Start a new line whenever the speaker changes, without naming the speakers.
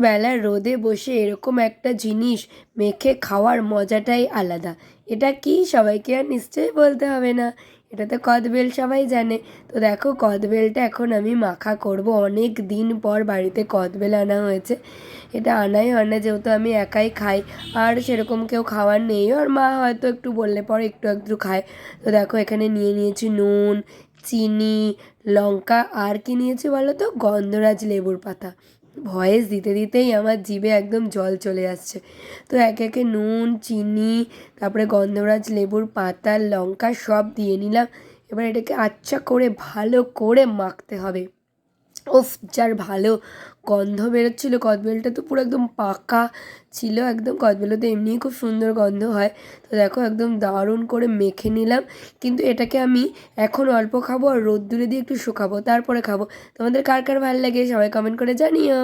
দুপুরবেলা রোদে বসে এরকম একটা জিনিস মেখে খাওয়ার মজাটাই আলাদা। এটা কি সবাইকে আর নিশ্চয়ই বলতে হবে না, এটা তো কদবেল, সবাই জানে। তো দেখো কদবেলটা এখন আমি মাখা করব। অনেক দিন পর বাড়িতে কদবেল আনা হয়েছে। এটা আনাই হয় না, যেহেতু আমি একাই খাই আর সেরকম কেউ খাওয়ার নেই, আর মা হয়তো একটু বললে পরে একটু একটু খায়। তো দেখো এখানে নিয়ে নিয়েছি নুন, চিনি, লঙ্কা, আর কি নিয়েছি বলো তো, গন্ধরাজ লেবুর পাতা। ভয়েস দিতে দিতেই আমার জিভে একদম জল চলে আসছে। তো একে একে নুন, চিনি, তারপরে গন্ধরাজ লেবুর পাতা, লঙ্কা সব দিয়ে নিলাম। এবার এটাকে আচ্ছা করে ভালো করে মাখতে হবে। উফ, যার ভালো গন্ধ বেরোচ্ছিলো। কদবেলটা তো পুরো একদম পাকা ছিল, একদম কদবেলও তো এমনিই খুব সুন্দর গন্ধ হয়। তো দেখো একদম দারুণ করে মেখে নিলাম। কিন্তু এটাকে আমি এখন অল্প খাবো আর রোদ্দুরে দিয়ে একটু শুকাবো, তারপরে খাবো। তোমাদের কার কার ভালো লাগে সবাই কমেন্ট করে জানিও।